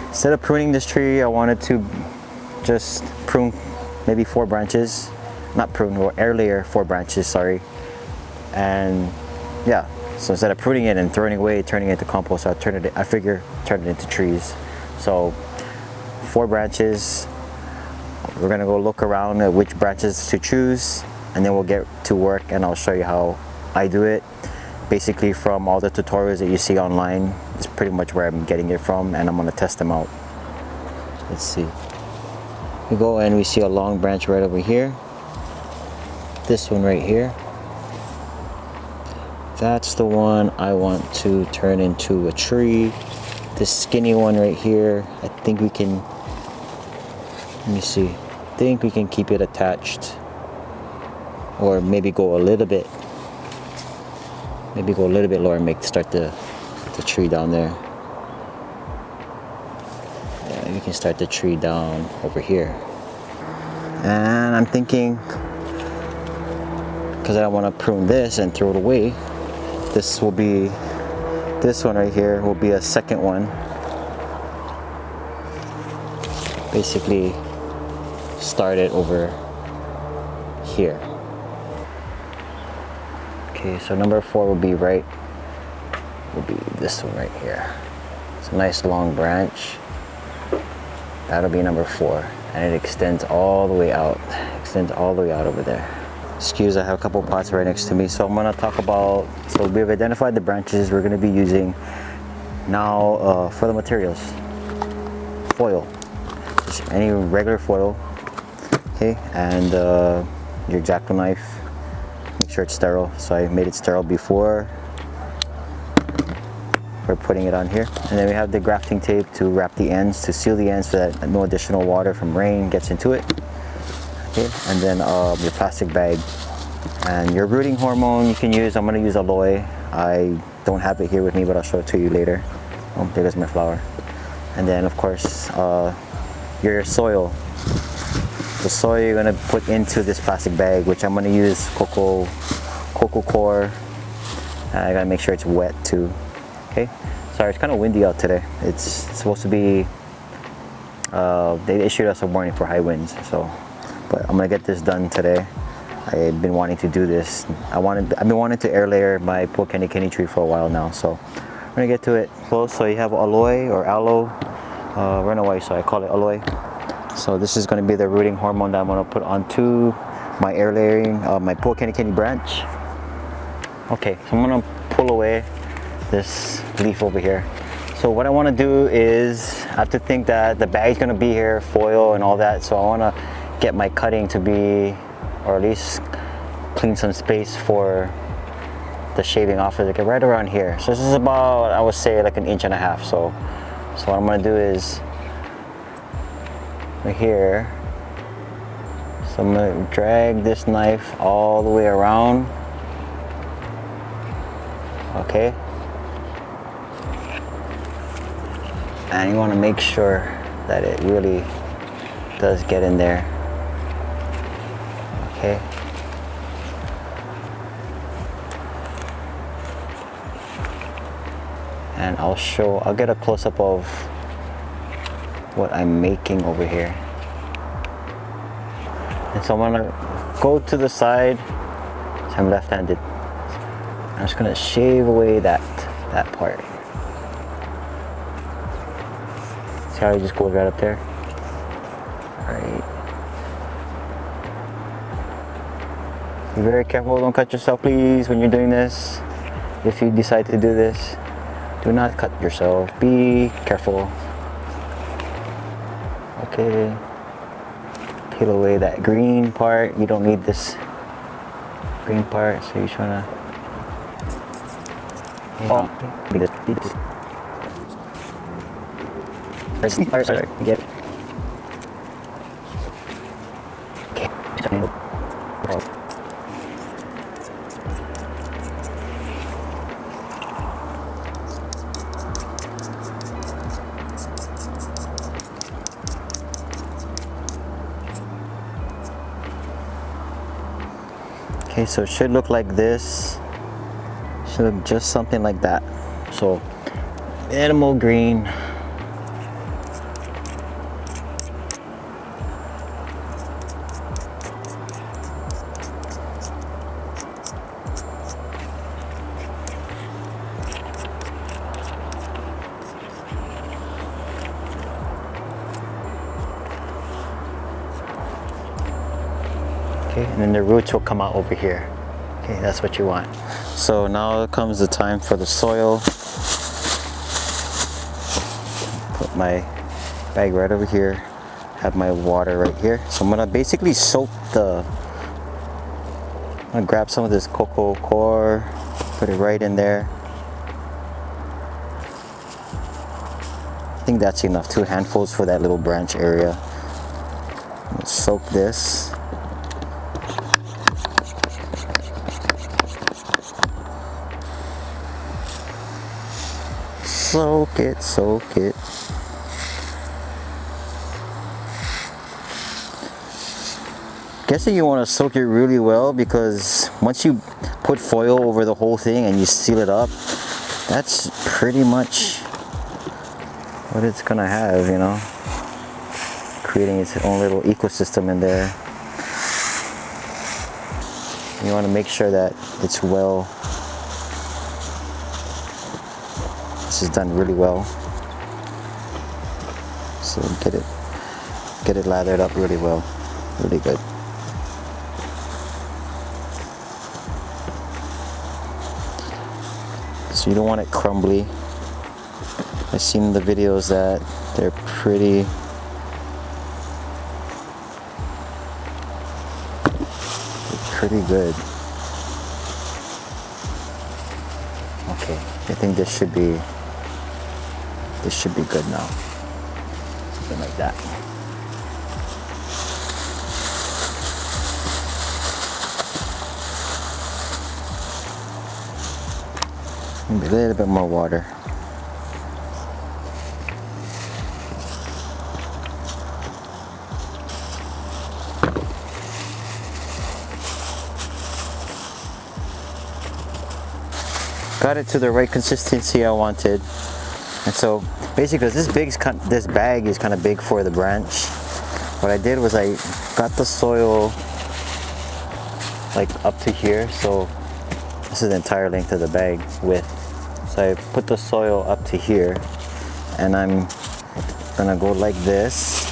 Instead of pruning this tree, I wanted to just prune maybe 4 branches. Not prune, or air layer 4 branches, sorry. And yeah, so instead of pruning it and throwing it away, turning it into compost, I figure turn it into trees. So 4 branches. We're gonna go look around at which branches to choose, and then we'll get to work and I'll show you how I do it. Basically from all the tutorials that you see online is pretty much where I'm getting it from, and I'm gonna test them out. Let's see. We go and we see a long branch right over here. This one right here. That's the one I want to turn into a tree. This skinny one right here, I think we can, let me see, I think we can keep it attached, or maybe go a little bit lower and start the tree down there. Yeah, you can start the tree down over here. And I'm thinking, because I don't want to prune this and throw it away, this one right here will be a second one. Basically start it over here. Okay, so number 4 will be this one right here. It's a nice long branch. That'll be number 4, and it extends all the way out. Over there. Excuse, I have a couple pots right next to me, so I'm gonna talk about. So we've identified the branches we're gonna be using now for the materials. Foil, just any regular foil. Okay, and your X-Acto knife. Make sure it's sterile. So I made it sterile before we're putting it on here. And then we have the grafting tape to wrap the ends, to seal the ends so that no additional water from rain gets into it. Okay, and then your plastic bag. And your rooting hormone you can use, I'm going to use aloe. I don't have it here with me, but I'll show it to you later. Oh, there goes my flower. And then of course your soil. The soil you're going to put into this plastic bag, which I'm going to use cocoa core. I got to make sure it's wet too. Okay, sorry, it's kind of windy out today. It's supposed to be, they issued us a warning for high winds, so, but I'm gonna get this done today. I've been wanting to do this. I've been wanting to air layer my poor candy tree for a while now, so I'm gonna get to it close. So you have aloe or aloe, runaway, so I call it aloe. So this is gonna be the rooting hormone that I'm gonna put onto my air layering, my poor candy branch. Okay, so I'm gonna pull away this leaf over here. So what I want to do is, I have to think that the bag's going to be here, foil and all that, so I want to get my cutting to be, or at least clean some space for the shaving off of it, right around here. So this is about, I would say, like 1.5 inches. So what I'm going to do is right here, so I'm going to drag this knife all the way around. Okay, and you want to make sure that it really does get in there. Okay, and I'll get a close-up of what I'm making over here. And so I'm gonna go to the side, so I'm left-handed. I'm just gonna shave away that part. See how it just goes right up there? Alright. Be very careful, don't cut yourself please when you're doing this. If you decide to do this, do not cut yourself. Be careful. Okay. Peel away that green part. You don't need this green part, so you just wanna sorry. Get it. Okay. Okay, so it should look like this. Should look just something like that. So animal green. Okay, and then the roots will come out over here. Okay, that's what you want. So now comes the time for the soil. Put my bag right over here. Have my water right here. So I'm gonna basically soak I'm gonna grab some of this cocoa core, put it right in there. I think that's enough, 2 handfuls for that little branch area. Soak this. Soak it, soak it. Guessing you want to soak it really well, because once you put foil over the whole thing and you seal it up, that's pretty much what it's gonna have, you know, creating its own little ecosystem in there. You want to make sure that it's well, this is done really well, so get it lathered up really well, really good. So you don't want it crumbly. I've seen in the videos that they're pretty good. Okay, I think this should be good now. Something like that. Maybe a little bit more water. Got it to the right consistency I wanted. And so basically, this bag is kind of big for the branch. What I did was I got the soil like up to here, so this is the entire length of the bag width. So I put the soil up to here, and I'm gonna go like this.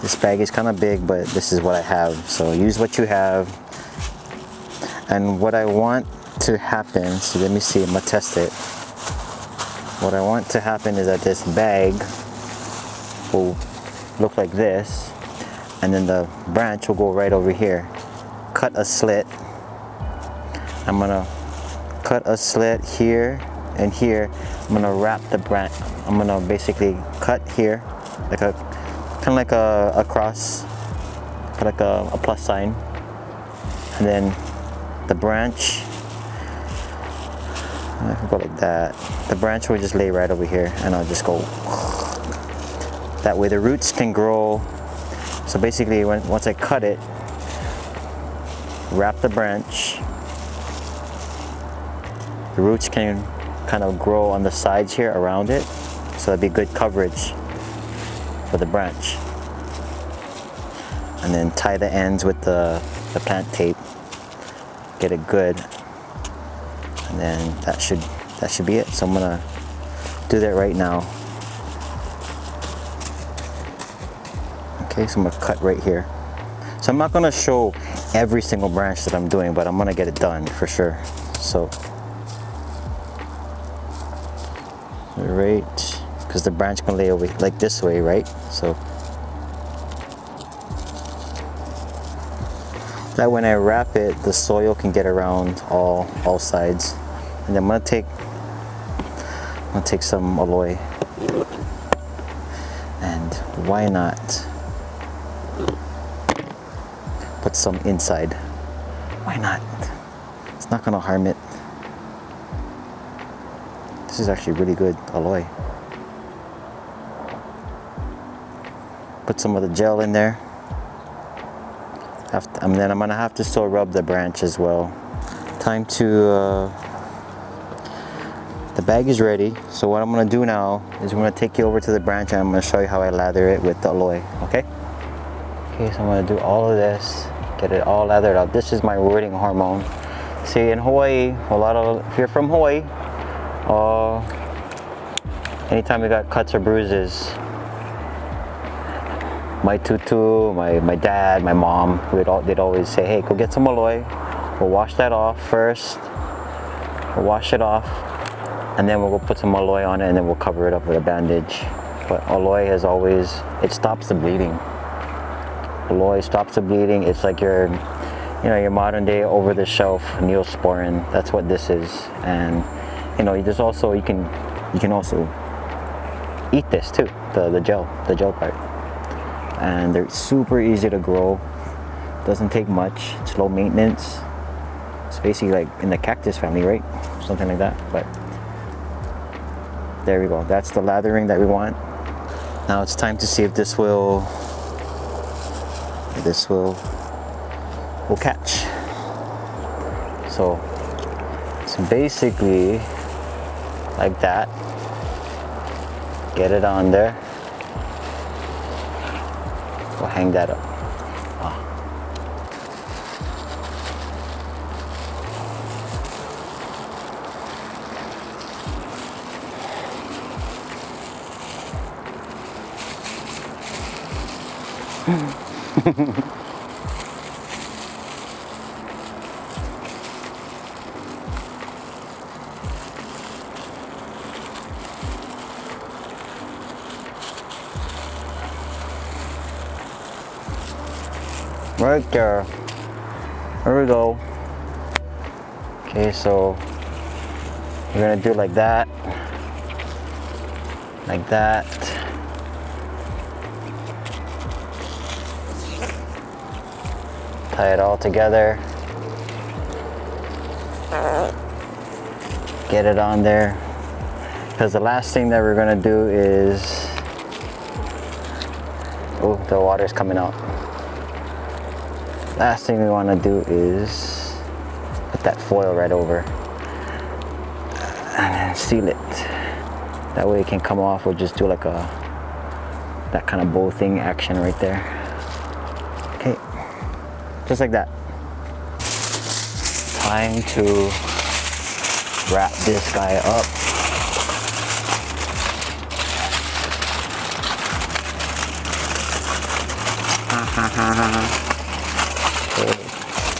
This bag is kind of big, but this is what I have, so use what you have. And what I want to happen, so let me see, I'm gonna test it. What I want to happen is that this bag will look like this, and then the branch will go right over here. Cut a slit. I'm gonna cut a slit here and here. I'm gonna wrap the branch. I'm gonna basically cut here, like a kind of like a cross, like a plus sign, and then the branch, I can go like that. The branch will just lay right over here, and I'll just go. That way the roots can grow. So basically, once I cut it, wrap the branch, the roots can kind of grow on the sides here around it, so that'd be good coverage for the branch. And then tie the ends with the plant tape. Get it good, and then that should be it. So I'm gonna do that right now. Okay, so I'm gonna cut right here. So I'm not gonna show every single branch that I'm doing, but I'm gonna get it done for sure. So right, because the branch can lay over like this way, right? So that when I wrap it, the soil can get around all sides. And then I'm gonna take some aloe, and why not put some inside? Why not? It's not gonna harm it. This is actually really good aloe. Put some of the gel in there. And then I'm gonna have to still rub the branch as well. Time to, the bag is ready. So what I'm gonna do now is I'm gonna take you over to the branch, and I'm gonna show you how I lather it with the aloe, okay? Okay, so I'm gonna do all of this, get it all lathered up. This is my rooting hormone. See, in Hawaii, if you're from Hawaii, anytime you got cuts or bruises, my tutu, my dad, my mom, they'd always say, hey, go get some aloe. We'll wash that off first. We'll wash it off, and then we'll go put some aloe on it, and then we'll cover it up with a bandage. But aloe has always, it stops the bleeding. Aloe stops the bleeding. It's like your, you know, your modern day over the shelf Neosporin. That's what this is. And you know, there's also, you can also eat this too, the gel part. And they're super easy to grow. Doesn't take much. It's low maintenance. It's basically like in the cactus family, right? Something like that. But there we go. That's the lathering that we want. Now it's time to see if this will catch. So it's basically like that. Get it on there. We'll hang that up. Right there. There we go. Okay, so we're gonna do like that. Like that. Tie it all together. Get it on there. Because the last thing that we're gonna do is, oh, the water's coming out. Last thing we want to do is put that foil right over and then seal it. That way it can come off. We'll just do like that kind of bow thing action right there. Okay, just like that. Time to wrap this guy up.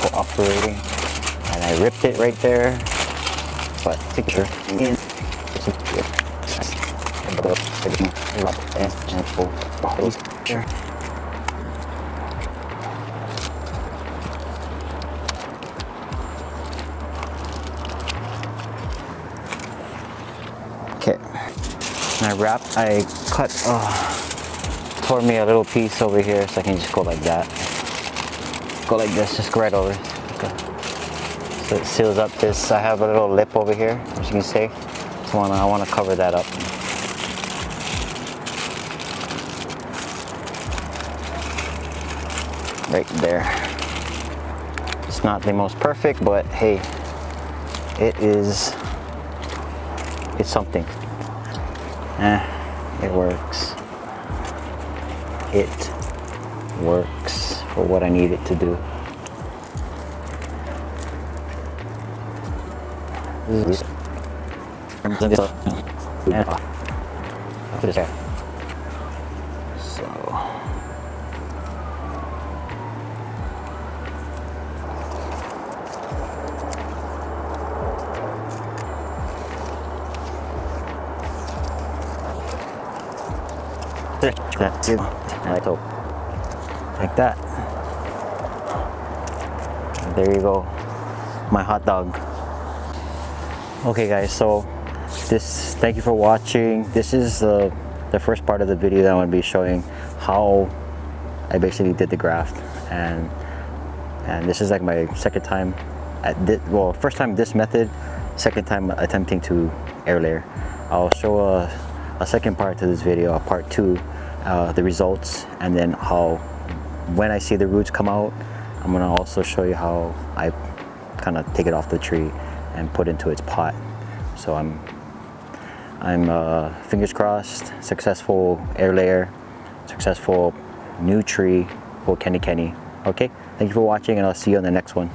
Cooperating, and I ripped it right there, but picture in okay. I cut, tore me a little piece over here, so I can just go like that. Go like this, just go right over. Okay. So it seals up this. I have a little lip over here, as you can see. So I want to cover that up. Right there. It's not the most perfect, but hey, it's something. It works. It works for what I need it to do. That's it. Like that. There you go, my hot dog. Okay guys, so thank you for watching. This is the first part of the video that I'm going to be showing how I basically did the graft, and this is like my second time at this, well, first time this method, second time attempting to air layer. I'll show a second part to this video, a part 2, the results, and then how when I see the roots come out, I'm gonna also show you how I kind of take it off the tree and put into its pot. So I'm fingers crossed, successful air layer, successful new tree for Kenny. Okay, thank you for watching, and I'll see you on the next one.